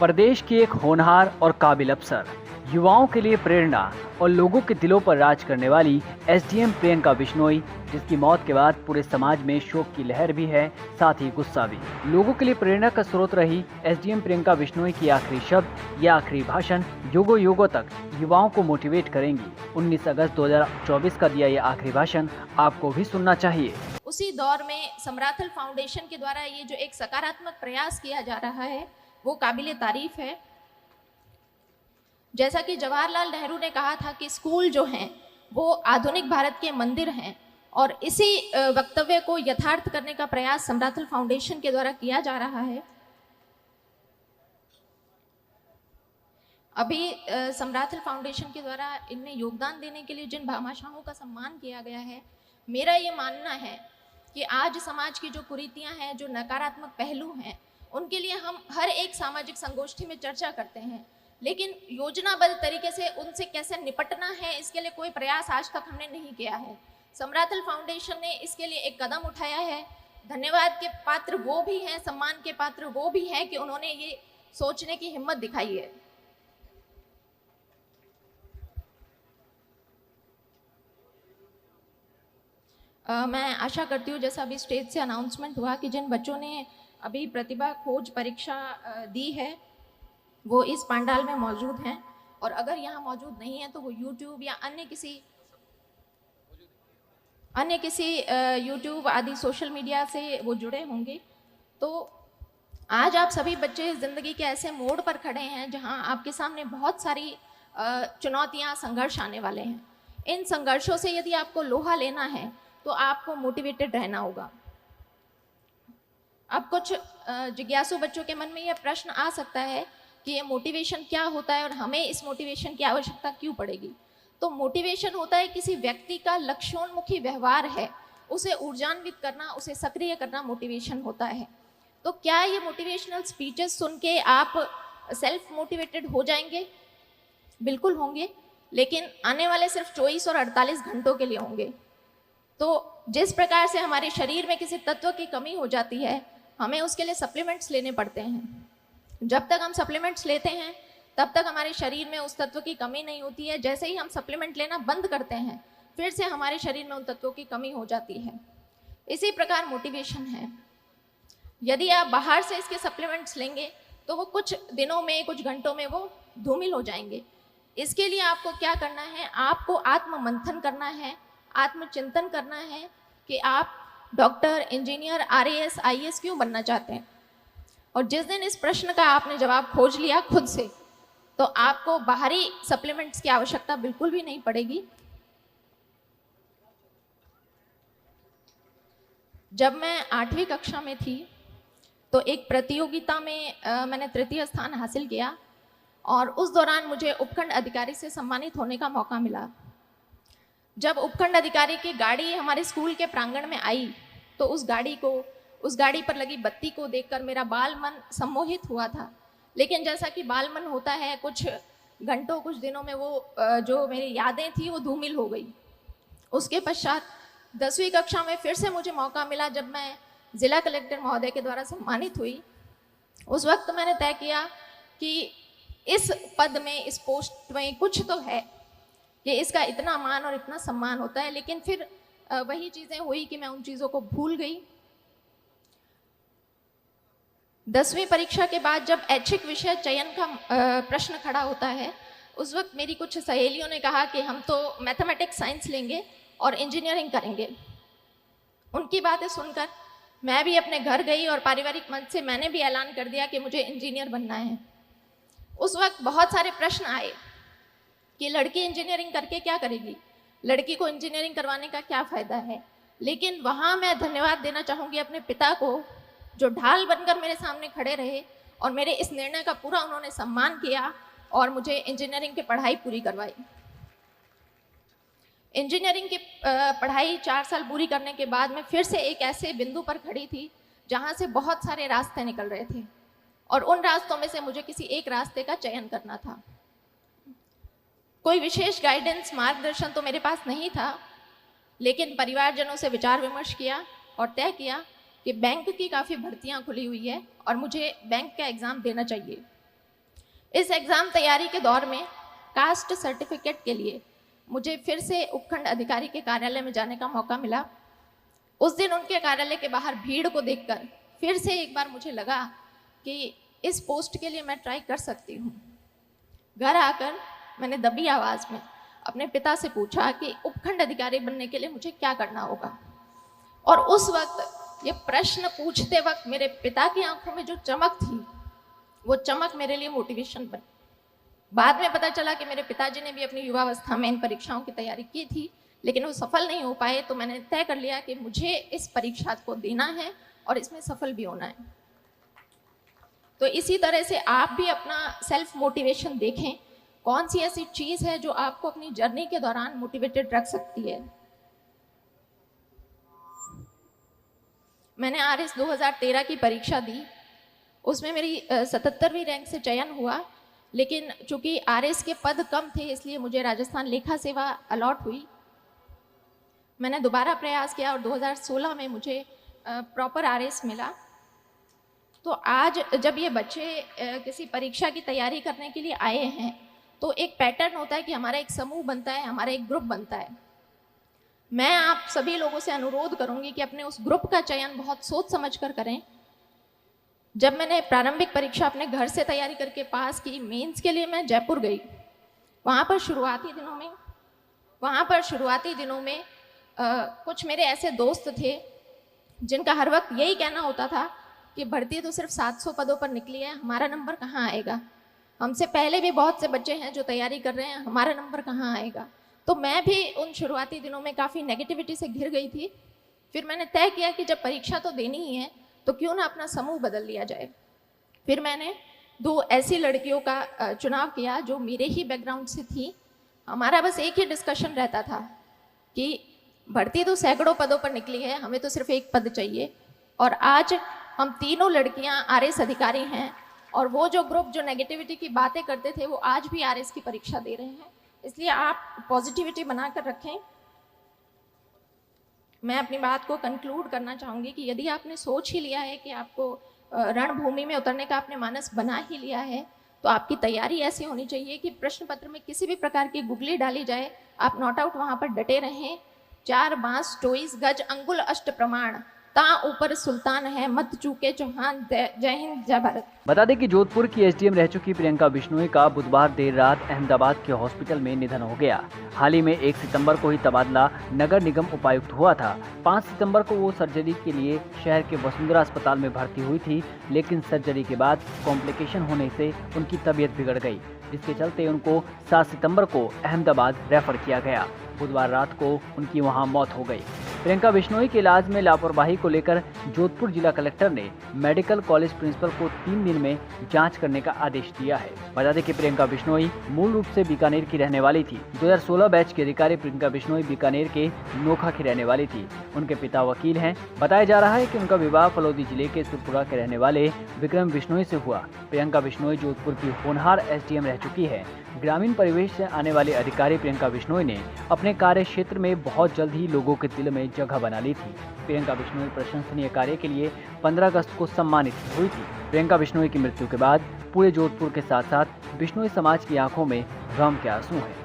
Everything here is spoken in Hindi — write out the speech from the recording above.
प्रदेश की एक होनहार और काबिल अफसर, युवाओं के लिए प्रेरणा और लोगों के दिलों पर राज करने वाली एसडीएम प्रियंका बिश्नोई, जिसकी मौत के बाद पूरे समाज में शोक की लहर भी है, साथ ही गुस्सा भी। लोगों के लिए प्रेरणा का स्रोत रही एसडीएम प्रियंका बिश्नोई की आखिरी शब्द या आखिरी भाषण युगों युगों तक युवाओं को मोटिवेट करेंगी। 19 अगस्त 2024 का दिया ये आखिरी भाषण आपको भी सुनना चाहिए। उसी दौर में समराथल फाउंडेशन के द्वारा ये जो एक सकारात्मक प्रयास किया जा रहा है वो काबिले तारीफ है। जैसा कि जवाहरलाल नेहरू ने कहा था कि स्कूल जो हैं वो आधुनिक भारत के मंदिर हैं, और इसी वक्तव्य को यथार्थ करने का प्रयास समराथल फाउंडेशन के द्वारा किया जा रहा है। अभी समराथल फाउंडेशन के द्वारा इनमें योगदान देने के लिए जिन भामाशाहों का सम्मान किया गया है, मेरा ये मानना है कि आज समाज की जो कुरीतियां हैं, जो नकारात्मक पहलू हैं, उनके लिए हम हर एक सामाजिक संगोष्ठी में चर्चा करते हैं, लेकिन योजनाबद्ध तरीके से उनसे कैसे निपटना है इसके लिए कोई प्रयास आज तक हमने नहीं किया है। समराथल फाउंडेशन ने इसके लिए एक कदम उठाया है। धन्यवाद के पात्र वो भी हैं, सम्मान के पात्र वो भी हैं कि उन्होंने ये सोचने की हिम्मत दिखाई है। मैं आशा करती हूँ, जैसा अभी स्टेज से अनाउंसमेंट हुआ, कि जिन बच्चों ने अभी प्रतिभा खोज परीक्षा दी है वो इस पंडाल में मौजूद हैं, और अगर यहाँ मौजूद नहीं है तो वो यूट्यूब या अन्य किसी यूट्यूब आदि सोशल मीडिया से वो जुड़े होंगे। तो आज आप सभी बच्चे ज़िंदगी के ऐसे मोड़ पर खड़े हैं जहाँ आपके सामने बहुत सारी चुनौतियाँ, संघर्ष आने वाले हैं। इन संघर्षों से यदि आपको लोहा लेना है तो आपको मोटिवेटेड रहना होगा। अब कुछ जिज्ञासु बच्चों के मन में यह प्रश्न आ सकता है कि ये मोटिवेशन क्या होता है और हमें इस मोटिवेशन की आवश्यकता क्यों पड़ेगी। तो मोटिवेशन होता है किसी व्यक्ति का लक्ष्योन्मुखी व्यवहार है, उसे ऊर्जान्वित करना, उसे सक्रिय करना मोटिवेशन होता है। तो क्या ये मोटिवेशनल स्पीचेस सुन के आप सेल्फ मोटिवेटेड हो जाएंगे? बिल्कुल होंगे, लेकिन आने वाले सिर्फ 24 और 48 घंटों के लिए होंगे। तो जिस प्रकार से हमारे शरीर में किसी तत्व की कमी हो जाती है, हमें उसके लिए सप्लीमेंट्स लेने पड़ते हैं। जब तक हम सप्लीमेंट्स लेते हैं तब तक हमारे शरीर में उस तत्व की कमी नहीं होती है। जैसे ही हम सप्लीमेंट लेना बंद करते हैं, फिर से हमारे शरीर में उन तत्वों की कमी हो जाती है। इसी प्रकार मोटिवेशन है। यदि आप बाहर से इसके सप्लीमेंट्स लेंगे तो वो कुछ दिनों में, कुछ घंटों में वो धूमिल हो जाएंगे। इसके लिए आपको क्या करना है? आपको आत्म मंथन करना है, आत्मचिंतन करना है कि आप डॉक्टर, इंजीनियर, आरएएस, आईएएस क्यों बनना चाहते हैं। और जिस दिन इस प्रश्न का आपने जवाब खोज लिया खुद से, तो आपको बाहरी सप्लीमेंट्स की आवश्यकता बिल्कुल भी नहीं पड़ेगी। जब मैं 8वीं कक्षा में थी तो एक प्रतियोगिता में मैंने तृतीय स्थान हासिल किया, और उस दौरान मुझे उपखंड अधिकारी से सम्मानित होने का मौका मिला। जब उपखंड अधिकारी की गाड़ी हमारे स्कूल के प्रांगण में आई तो उस गाड़ी पर लगी बत्ती को देखकर मेरा बाल मन सम्मोहित हुआ था। लेकिन जैसा कि बाल मन होता है, कुछ घंटों, कुछ दिनों में वो जो मेरी यादें थी वो धूमिल हो गई। उसके पश्चात 10वीं कक्षा में फिर से मुझे मौका मिला, जब मैं जिला कलेक्टर महोदय के द्वारा सम्मानित हुई। उस वक्त मैंने तय किया कि इस पद में, इस पोस्ट में कुछ तो है कि इसका इतना मान और इतना सम्मान होता है। लेकिन फिर वही चीज़ें हुई कि मैं उन चीज़ों को भूल गई। 10वीं परीक्षा के बाद जब ऐच्छिक विषय चयन का प्रश्न खड़ा होता है, उस वक्त मेरी कुछ सहेलियों ने कहा कि हम तो मैथमेटिक्स, साइंस लेंगे और इंजीनियरिंग करेंगे। उनकी बातें सुनकर मैं भी अपने घर गई और पारिवारिक मंच से मैंने भी ऐलान कर दिया कि मुझे इंजीनियर बनना है। उस वक्त बहुत सारे प्रश्न आए कि लड़की इंजीनियरिंग करके क्या करेगी, लड़की को इंजीनियरिंग करवाने का क्या फ़ायदा है। लेकिन वहाँ मैं धन्यवाद देना चाहूँगी अपने पिता को, जो ढाल बनकर मेरे सामने खड़े रहे और मेरे इस निर्णय का पूरा उन्होंने सम्मान किया और मुझे इंजीनियरिंग की पढ़ाई पूरी करवाई। इंजीनियरिंग की पढ़ाई 4 साल पूरी करने के बाद मैं फिर से एक ऐसे बिंदु पर खड़ी थी जहाँ से बहुत सारे रास्ते निकल रहे थे, और उन रास्तों में से मुझे किसी एक रास्ते का चयन करना था। कोई विशेष गाइडेंस, मार्गदर्शन तो मेरे पास नहीं था, लेकिन परिवारजनों से विचार विमर्श किया और तय किया कि बैंक की काफ़ी भर्तियां खुली हुई है और मुझे बैंक का एग्ज़ाम देना चाहिए। इस एग्ज़ाम तैयारी के दौर में कास्ट सर्टिफिकेट के लिए मुझे फिर से उपखंड अधिकारी के कार्यालय में जाने का मौका मिला। उस दिन उनके कार्यालय के बाहर भीड़ को देखकर फिर से एक बार मुझे लगा कि इस पोस्ट के लिए मैं ट्राई कर सकती हूँ। घर आकर मैंने दबी आवाज़ में अपने पिता से पूछा कि उपखंड अधिकारी बनने के लिए मुझे क्या करना होगा। और उस वक्त ये प्रश्न पूछते वक्त मेरे पिता की आंखों में जो चमक थी, वो चमक मेरे लिए मोटिवेशन बनी। बाद में पता चला कि मेरे पिताजी ने भी अपनी युवावस्था में इन परीक्षाओं की तैयारी की थी, लेकिन वो सफल नहीं हो पाए। तो मैंने तय कर लिया कि मुझे इस परीक्षा को देना है और इसमें सफल भी होना है। तो इसी तरह से आप भी अपना सेल्फ मोटिवेशन देखें, कौन सी ऐसी चीज़ है जो आपको अपनी जर्नी के दौरान मोटिवेटेड रख सकती है। मैंने RS 2013 की परीक्षा दी, उसमें मेरी 77वीं रैंक से चयन हुआ, लेकिन चूंकि RS के पद कम थे इसलिए मुझे राजस्थान लेखा सेवा अलॉट हुई। मैंने दोबारा प्रयास किया और 2016 में मुझे प्रॉपर RS मिला। तो आज जब ये बच्चे किसी परीक्षा की तैयारी करने के लिए आए हैं तो एक पैटर्न होता है कि हमारा एक समूह बनता है, हमारा एक ग्रुप बनता है। मैं आप सभी लोगों से अनुरोध करूंगी कि अपने उस ग्रुप का चयन बहुत सोच समझ कर करें। जब मैंने प्रारंभिक परीक्षा अपने घर से तैयारी करके पास की, मेंस के लिए मैं जयपुर गई। वहाँ पर शुरुआती दिनों में कुछ मेरे ऐसे दोस्त थे जिनका हर वक्त यही कहना होता था कि भर्ती तो सिर्फ 700 पदों पर निकली है, हमारा नंबर कहाँ आएगा। हमसे पहले भी बहुत से बच्चे हैं जो तैयारी कर रहे हैं, हमारा नंबर कहाँ आएगा। तो मैं भी उन शुरुआती दिनों में काफ़ी नेगेटिविटी से घिर गई थी। फिर मैंने तय किया कि जब परीक्षा तो देनी ही है तो क्यों ना अपना समूह बदल लिया जाए। फिर मैंने 2 ऐसी लड़कियों का चुनाव किया जो मेरे ही बैकग्राउंड से थी। हमारा बस एक ही डिस्कशन रहता था कि भर्ती तो सैकड़ों पदों पर निकली है, हमें तो सिर्फ एक पद चाहिए। और आज हम तीनों लड़कियां RS अधिकारी हैं और वो जो ग्रुप जो नेगेटिविटी की बातें करते थे वो आज भी RS की परीक्षा दे रहे हैं। इसलिए आप पॉजिटिविटी बनाकर रखें। मैं अपनी बात को कंक्लूड करना चाहूँगी कि यदि आपने सोच ही लिया है कि आपको रणभूमि में उतरने का आपने मानस बना ही लिया है, तो आपकी तैयारी ऐसी होनी चाहिए कि प्रश्न पत्र में किसी भी प्रकार की गुगली डाली जाए, आप नॉट आउट वहाँ पर डटे रहें। 4 बांस 24 गज अंगुल अष्ट प्रमाण, ता ऊपर सुल्तान है मत चूके चौहान। जय हिंद, जय भारत। बता दें कि जोधपुर की SDM रह चुकी प्रियंका बिश्नोई का बुधवार देर रात अहमदाबाद के हॉस्पिटल में निधन हो गया। हाल ही में 1 सितंबर को ही तबादला नगर निगम उपायुक्त हुआ था। 5 सितंबर को वो सर्जरी के लिए शहर के वसुंधरा अस्पताल में भर्ती हुई थी, लेकिन सर्जरी के बाद कॉम्प्लिकेशन होने से उनकी तबीयत बिगड़ गई, जिसके चलते उनको 7 सितंबर को अहमदाबाद रेफर किया गया। बुधवार रात को उनकी वहां मौत हो गई। प्रियंका बिश्नोई के इलाज में लापरवाही को लेकर जोधपुर जिला कलेक्टर ने मेडिकल कॉलेज प्रिंसिपल को 3 दिन में जांच करने का आदेश दिया है। बता दें कि प्रियंका बिश्नोई मूल रूप से बीकानेर की रहने वाली थी। 2016 बैच की अधिकारी प्रियंका बिश्नोई बीकानेर के नोखा की रहने वाली थी। उनके पिता वकील हैं। बताया जा रहा है कि उनका विवाह फलौदी जिले के सुरपुरा के रहने वाले विक्रम बिश्नोई से हुआ। प्रियंका बिश्नोई जोधपुर की होनहार SDM रह चुकी है। ग्रामीण परिवेश से आने वाले अधिकारी प्रियंका बिश्नोई ने अपने कार्य क्षेत्र में बहुत जल्द ही लोगों के दिल में जगह बना ली थी। प्रियंका बिश्नोई प्रशंसनीय कार्य के लिए 15 अगस्त को सम्मानित हुई थी। प्रियंका बिश्नोई की मृत्यु के बाद पूरे जोधपुर के साथ साथ बिश्नोई समाज की आंखों में गम के आंसू हैं।